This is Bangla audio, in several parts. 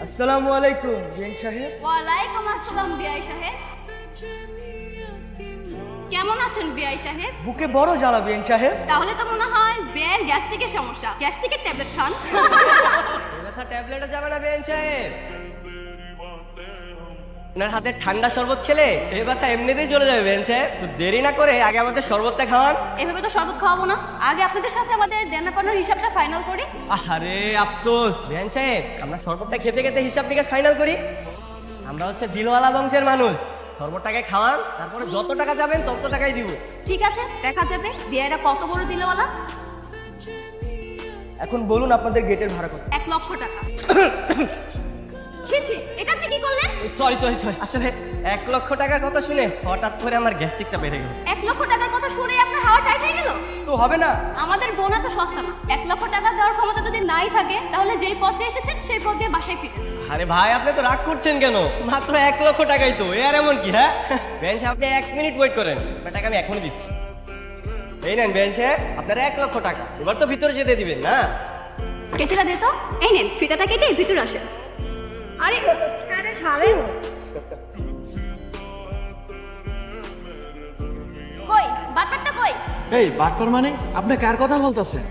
আসসালামু আলাইকুম বিআই সাহেব। ওয়ালাইকুম আসসালাম বিআই সাহেব। কেমন আছেন বিআই সাহেব? বুকে বড় জ্বালা বিআই সাহেব। তাহলে তো মনে হয় বিআইয়ের গ্যাস্ট্রিকের সমস্যা, গ্যাস্ট্রিকের ট্যাবলেট খান। ব্যথা ট্যাবলেটও যাবে না বিআই সাহেব, আপনার হাতে ঠান্ডা শরবত খেলে এই ব্যথা এমনিতেই চলে যাবে বিআই সাহেব। তো দেরি না করে আগে আমাদের শরবতটা খাওয়ান। এভাবে তো শরবত খাওয়াবো না, আগে আপনাদের সাথে আমাদের দেনা পাওনার হিসাবটা ফাইনাল করি। আরে আফসোস বিআই সাহেব, আমরা শরবতটা খেতে খেতে হিসাব নিকাশ ফাইনাল করি। আমরা হচ্ছে দিলওয়ালা বংশের মানুষ। শরবতটাকে খাওয়ান, তারপরে যত টাকা যাবেন তত টাকাই দিব। ঠিক আছে, দেখা যাবে বিআইরা কত বড় দিলওয়ালা। এখন বলুন আপনাদের গেটের ভাড়া কত? 1 লক্ষ টাকা। ছি ছি, এটা আপনি কি করলেন? সরি আসলে 1 লক্ষ টাকার কথা শুনে হঠাৎ করে আমার গ্যাস্ট্রিকটা বেড়ে গেল। 1 লক্ষ টাকার কথা শুনে আপনার হাওয়া টাইট হয়ে গেল? তো হবে না। আমাদের বোনা তো সস্তা না। 1 লক্ষ টাকা দেওয়ার ক্ষমতা যদি নাই থাকে তাহলে যেই পথ দিয়ে এসেছেন সেই পথ দিয়ে বাসায় ফিরে। আরে ভাই, আপনি তো রাগ করছেন কেন? মাত্র 1 লক্ষ টাকাই তো, এ আর এমন কি? হ্যাঁ বেঞ্চ, আপনি 1 মিনিট ওয়েট করেন, টাকা আমি এখনই দিচ্ছি। এই নেন বেঞ্চ, আপনার 1 লক্ষ টাকা। এবার তো ভিতরে যেতে দিবেন না? কেচিটা দে তো। এই নেন, ফিতাটা কেটে ভিতরে আসেন। আরে ছাড়েন। কই বাটপাটটা কই? এই বাটপার মানে আপনি কার কথা বলতেছেন?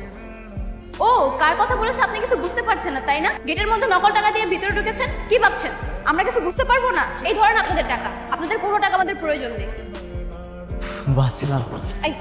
ও, কার কথা বলেছে আপনি কিছু বুঝতে পারছেন না তাই না? গেটের মধ্যে নকল টাকা দিয়ে ভিতরে ঢুকেছেন, কি ভাবছেন আমরা কিছু বুঝতে পারবো না? এই ধরেন আপনাদের টাকা, আপনাদের কোনো টাকা আমাদের প্রয়োজন নেই। বাঁচলাম। এই,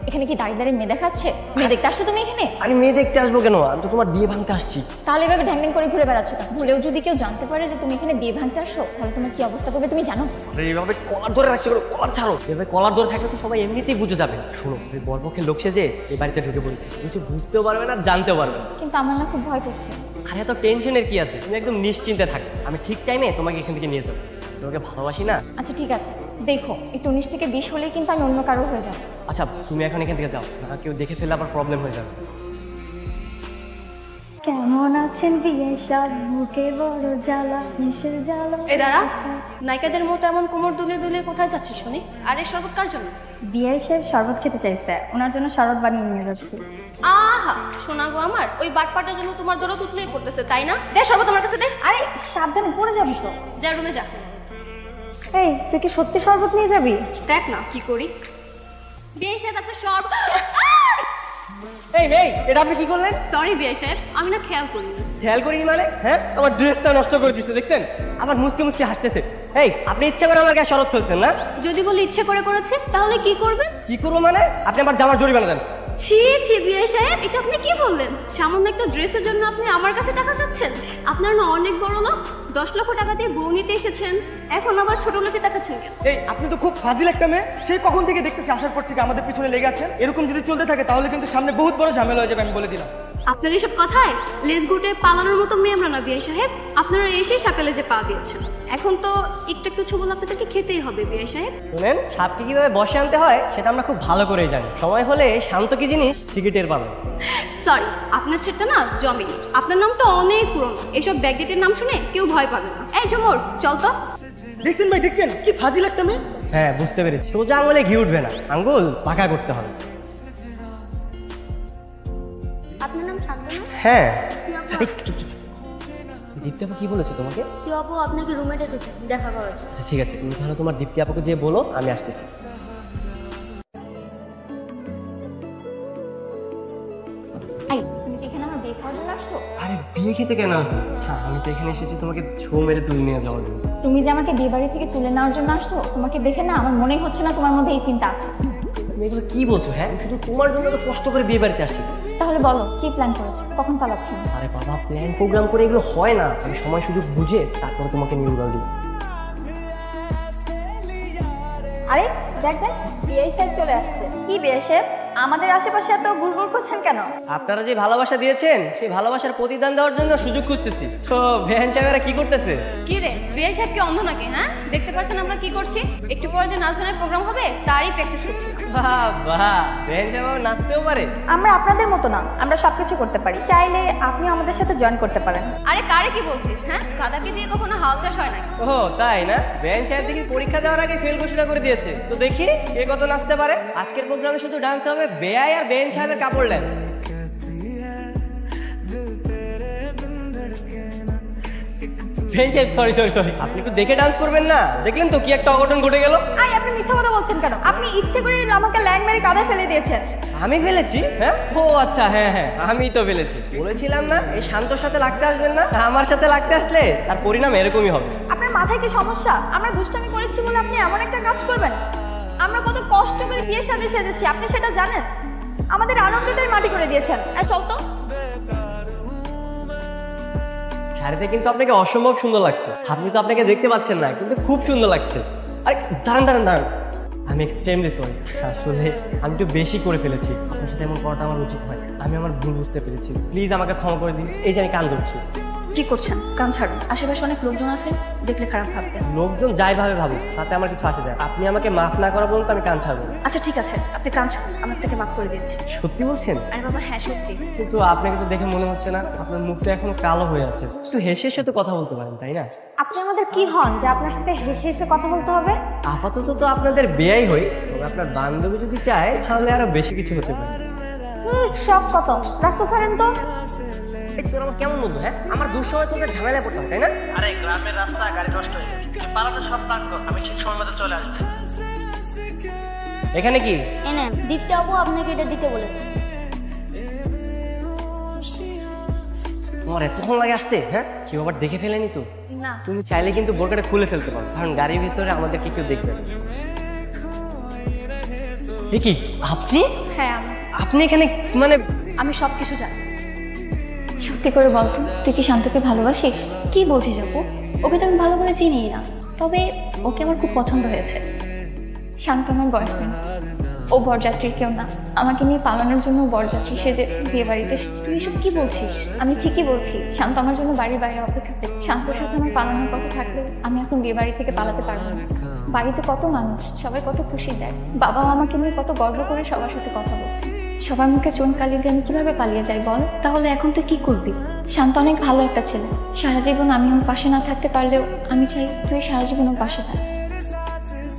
এখানে কি দাঁড়িয়ে দাঁড়িয়ে মেয়ে দেখাচ্ছে? মেয়ে দেখতে আসছো তুমি এখানে? আরে মেয়ে দেখতে আসবো কেন? আমি তো তোমার বিয়ে ভাঙতে আসছি। তাহলে এভাবে ঢ্যাং ঢ্যাং করে ঘুরে বেড়াচ্ছ কেন? ভুলেও যদি কেউ জানতে পারে যে তুমি এখানে বিয়ে ভাঙতে আসছো তাহলে তোমার কি অবস্থা করবে তুমি জানো? আরে এইভাবে কলার ধরে রাখছো, কলার ছাড়ো। এভাবে কলার ধরে থাকলে তো সবাই এমনিতেই বুঝে যাবে। শোনো, ওই বরপক্ষের লোক সেজে এই বাড়িতে ঢুকে পড়েছে, কিছু বুঝতেও পারবে না, জানতেও পারবে না। কিন্তু আমার না খুব ভয় করছে। আরে এত টেনশনের কি আছে? তুমি একদম নিশ্চিন্তে থাকো, আমি ঠিক টাইমে তোমাকে এখান থেকে নিয়ে যাবো। তোমাকে ভালোবাসি না? আচ্ছা ঠিক আছে, দেখো একটু 19 থেকে 20 হলেই কিন্তু আমি অন্য কারো হয়ে যাবো। আচ্ছা তুমি এখন এখান থেকে যাও, না কেউ দেখে ফেললে আবার প্রবলেম হয়ে যাবে। কেমন আছেন বিয়ে সব মুখে বড় জ্বালা কিসের জ্বালা? এই দাঁড়া, নায়িকাদের মতো এমন কোমর দুলে দুলে কোথায় যাচ্ছিস শুনি? আর এই শরবত কার জন্য? বিয়ে সাহেব শরবত খেতে চাইছে, ওনার জন্য শরবত বানিয়ে নিয়ে যাচ্ছি। আহা শোনা গো আমার, ওই বাটপাটার জন্য তোমার দরদ উঠলেই পড়তেছে তাই না? দে শরবত আমার কাছে দে। আরে সাবধানে পড়ে যাবি তো। যা রুমে যা। এই তুই কি সত্যি শরবত নিয়ে যাবি? দেখ না কি করি। বিয়ে সাহেব আপনার শরবত। এই এটা আপনি কি করলেন? সরি বিয়ে সাহেব, আমি না খেয়াল করিনি। খেয়াল করিনি মানে? হ্যাঁ, আমার ড্রেসটা নষ্ট করে দিচ্ছে দেখছেন? আবার মুচকি মুচকি হাসতেছে। এই আপনি ইচ্ছা করে আমার গায়ে শরৎ ফেলছেন না? যদি বলি ইচ্ছে করে করেছে তাহলে কি করবেন? কি করবো মানে? আপনি আমার জামার জরিমানা দেন। ছি ছি বিয়ে সাহেব, এটা আপনি কি বললেন? সামান্য একটা ড্রেসের জন্য আপনি আমার কাছে টাকা চাচ্ছেন? আপনার না অনেক বড় লোক, 10 লক্ষ টাকা দিয়ে বউ নিতে এসেছেন, এখন আবার ছোট লোকে দেখাচ্ছেন কেন? এই আপনি তো খুব ফাজিল একটা মেয়ে। সেই কখন থেকে দেখতেছি আসার পর থেকে আমাদের পিছনে লেগে আছেন। এরকম যদি চলতে থাকে তাহলে কিন্তু সামনে বহুত বড় ঝামেলা হয়ে যাবে, আমি বলে দিলাম। আপনার এসব কথায় লেজ গুটে পালানোর মতো মেয়ে আমরা না বিয়ে সাহেব। আপনারা এসেই সকালে যে পা দিয়েছেন, এখন তো একটু একটু ছবল আপনাদেরকে খেতেই হবে বিয়ে সাহেব। শুনেন, সাপকে কিভাবে বসে আনতে হয় সেটা আমরা খুব ভালো করেই জানি। সময় হলে শান্ত কি জিনিস ঠিকই টের পাবেন। সরি, আপনার ছেলেটা না জমিনি, আপনার নামটা অনেক পুরনো, এসব ব্যাকডেটের নাম শুনে কেউ ভয় পাবে না। এই ঝুমুর চল তো। দেখছেন ভাই, দেখছেন কি ফাজিল একটা মেয়ে। হ্যাঁ বুঝতে পেরেছি, সোজা আঙুলে ঘি উঠবে না, আঙ্গুল পাকা করতে হবে। আপনার নাম শান্তনু? হ্যাঁ। দীপ্তি আপু কি বলেছে তোমাকে? তুই আপু আপনাকে রুমে ডেকেছে দেখা করার জন্য। আচ্ছা ঠিক আছে, তুমি তাহলে তোমার দীপ্তি আপুকে যে বলো আমি আসতেছি। এই তুমি কি এখানে আমার বিয়ে করার জন্য আসছো? আরে বিয়ে খেতে কেন আসবো? হ্যাঁ আমি তো এখানে এসেছি তোমাকে ছৌ মেরে তুলে নিয়ে যাওয়ার জন্য। তুমি যে আমাকে বিয়ে বাড়ি থেকে তুলে নেওয়ার জন্য আসছো, তোমাকে দেখে না আমার মনেই হচ্ছে না তোমার মধ্যে এই চিন্তা আছে। তুমি এগুলো কি বলছো? হ্যাঁ, আমি শুধু তোমার জন্য তো কষ্ট করে বিয়ে বাড়িতে আসছি। তাহলে বলো কি প্ল্যান করেছো, কখন পালাচ্ছি? আরে বাবা, প্ল্যান প্রোগ্রাম করে এগুলো হয় না। আমি সময় সুযোগ বুঝে তারপরে তোমাকে নিয়ে উড়াল দিই। আরে দেখ দেখ, বিয়ে সাহেব চলে আসছে। কি বিয়ে সাহেব, আমাদের আশেপাশে এত ঘুরঘুর করছেন কেন? আপনারা যে ভালোবাসা দিয়েছেন সেই ভালোবাসার প্রতিদান দেওয়ার জন্য সুযোগ খুঁজতেছি। তো ভ্যান সাহেবেরা কি করতেছে? কি রে, বিয়ে সাহেব কি অন্ধ নাকি? হ্যাঁ, দেখতে পাচ্ছেন আমরা কি করছি? একটু পরে যে নাচ গানের প্রোগ্রাম হবে তারই প্র্যাকটিস করছি। বাহ বাহ, ভ্যান সাহেব নাচতেও পারে? আমরা আপনাদের মতো না, আমরা সবকিছু করতে পারি। চাইলে আপনি আমাদের সাথে জয়েন করতে পারেন। আরে কারে কি বলছিস? হ্যাঁ, গাদাকে দিয়ে কখনো হাল চাষ হয় না। ও তাই না? ভ্যান সাহেব দেখি পরীক্ষা দেওয়ার আগে ফেল ঘোষণা করে দিয়েছে। তো দেখি কে কত নাচতে পারে। আজকের প্রোগ্রামে শুধু ডান্স হবে বেয়াই আর বেন সাহেবের কাপড় লেন। বেঞ্চ সাহেব সরি সরি সরি, আপনি একটু দেখে ডান্স করবেন না? দেখলেন তো কি একটা অঘটন ঘটে গেল। আই আপনি মিথ্যা কথা বলছেন কেন? আপনি ইচ্ছে করে আমাকে ল্যাং মেরে কাঁধে ফেলে দিয়েছেন। আমি ফেলেছি? হ্যাঁ, ও আচ্ছা, হ্যাঁ হ্যাঁ আমি তো ফেলেছি। বলেছিলাম না এই শান্তর সাথে লাগতে আসবেন না, আমার সাথে লাগতে আসলে তার পরিণাম এরকমই হবে। আপনার মাথায় কি সমস্যা? আমরা দুষ্টামি করেছি বলে আপনি এমন একটা কাজ করবেন? আমরা কত কষ্ট করে বিয়ের সাথে সেজেছি, আপনি সেটা জানেন? আমাদের আনন্দটাই মাটি করে দিয়েছেন। চল তো। শাড়িতে কিন্তু আপনাকে অসম্ভব সুন্দর লাগছে। আপনি তো আপনাকে দেখতে পাচ্ছেন না, কিন্তু খুব সুন্দর লাগছে। আরে দাঁড়ান দাঁড়ান দাঁড়ান, আমি এক্সট্রিমলি সরি। আসলে আমি একটু বেশি করে ফেলেছি, আপনার সাথে এমন করাটা আমার উচিত হয়। আমি আমার ভুল বুঝতে পেরেছি, প্লিজ আমাকে ক্ষমা করে দিন। এই যে আমি কান ধরছি। কি করছেন? কান ছাড়ুন, আশেপাশে অনেক লোকজন আছে, দেখলে খারাপ ভাববেন। লোকজন যাই ভাবে ভাবুক, তাতে আমার কিছু আসে যায়। আপনি আমাকে মাফ না করা পর্যন্ত আমি কান ছাড়বো না। আচ্ছা ঠিক আছে, আপনি কান ছাড়ুন, আমি আপনাকে মাফ করে দিয়েছি। সত্যি বলছেন? আরে বাবা হ্যাঁ সত্যি। কিন্তু আপনাকে তো দেখে মনে হচ্ছে না, আপনার মুখটা এখনো কালো হয়ে আছে। একটু হেসে হেসে তো কথা বলতে পারেন, তাই না? আপনি আমাদের কি হন যে আপনার সাথে হেসে হেসে কথা বলতে হবে? আপাতত তো আপনাদের বেয়াই হই, তবে আপনার বান্ধবী যদি চায় তাহলে আরো বেশি কিছু হতে পারে। সব কত, রাস্তা ছাড়েন তো। এই তোর আমার কেমন বন্ধু? হ্যাঁ, আমার দুঃসময় তোদের ঝামেলায় পড়তাম, তাই না? আরে গ্রামের রাস্তা গাড়ি নষ্ট হয়ে গেছে, পাড়াটা সব প্ল্যান কর, আমি ঠিক সময় মতো চলে আসবো। এখানে কি? এনে দীপ্তি আপু আপনাকে এটা দিতে বলেছে। তোমার এতক্ষণ লাগে আসতে? হ্যাঁ, কেউ আবার দেখে ফেলেনি তো? না তুমি চাইলে কিন্তু বোরকাটা খুলে ফেলতে পারো, কারণ গাড়ির ভিতরে আমাদেরকে কেউ দেখবে না। এ কি আপনি? হ্যাঁ আপনি এখানে মানে? আমি সব কিছু জানি। সত্যি করে বলতো, তুই কি শান্তকে ভালোবাসিস? কি বলছিস আপু? ওকে তো আমি ভালো করে চিনিই না, তবে ওকে আমার খুব পছন্দ হয়েছে। শান্ত আমার বয়ফ্রেন্ড, ও বরযাত্রীর কেউ না। আমাকে নিয়ে পালানোর জন্য বরযাত্রী সেজে বিয়ে বাড়িতে এসেছে। তুই এসব কি বলছিস? আমি ঠিকই বলছি, শান্ত আমার জন্য বাড়ির বাইরে অপেক্ষা করছে। শান্তর সাথে আমার পালানোর কথা থাকলেও আমি এখন বিয়ে বাড়ি থেকে পালাতে পারবো না। বাড়িতে কত মানুষ, সবাই কত খুশি দেয়। বাবা আমাকে নিয়ে কত গর্ব করে সবার সাথে কথা বলছে। সবার মুখে চুন কালি দিয়ে আমি কিভাবে পালিয়ে যাই বল? তাহলে এখন তুই কি করবি? শান্ত অনেক ভালো একটা ছেলে। সারা জীবন আমি ওর পাশে না থাকতে পারলেও আমি চাই তুই সারা জীবন ওর পাশে থাক।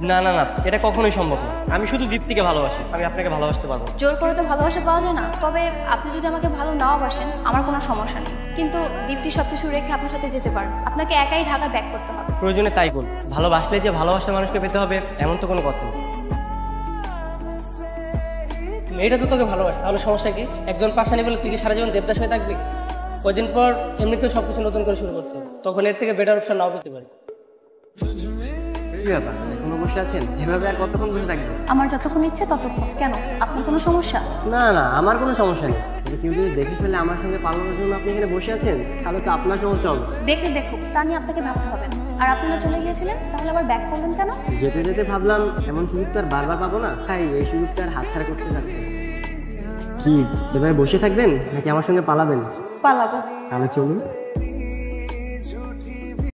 না না না, এটা কখনোই সম্ভব না। আমি শুধু দীপ্তিকে ভালোবাসি, আমি আপনাকে ভালোবাসতে পারবো না। জোর করে তো ভালোবাসা পাওয়া যায় না। তবে আপনি যদি আমাকে ভালো নাও বাসেন, আমার কোনো সমস্যা নেই, কিন্তু দীপ্তি সবকিছু রেখে আপনার সাথে যেতে পারেন। আপনাকে একাই ঢাকা ব্যাক করতে হবে। প্রয়োজনে তাই করুন। ভালোবাসলে যে ভালোবাসার মানুষকে পেতে হবে এমন তো কোনো কথা নেই। মেয়েটা তো তোকে ভালোবাসে, তাহলে সমস্যা কি? একজন পাশানি বলে তুই কি সারা জীবন দেবদাস হয়ে থাকবি? কদিন পর এমনিতেও সবকিছু নতুন করে শুরু করতে হবে, তখন এর থেকে বেটার অপশন নাও পেতে পারি। কি ব্যাপার, এখনো বসে আছেন? এভাবে আর কতক্ষণ বসে থাকবেন? আমার যতক্ষণ ইচ্ছে ততক্ষণ। কেন, আপনার কোনো সমস্যা? না না, আমার কোনো সমস্যা নেই। তবে কেউ যদি দেখে ফেলে আমার সঙ্গে পালানোর জন্য আপনি এখানে বসে আছেন, তাহলে তো আপনার সমস্যা হবে। দেখলে দেখুক, তা নিয়ে আপনাকে ভাবতে হবে না। আর আপনারা চলে গিয়েছিলেন, তাহলে আবার ব্যাক করলেন কেন? যেতে যেতে ভাবলাম এমন সুযোগ তো আর বারবার পাবো না, তাই এই সুযোগটা আর হাতছাড়া করতে যাচ্ছি। কি এভাবে বসে থাকবেন নাকি আমার সঙ্গে পালাবেন? পালাবো। তাহলে চলুন।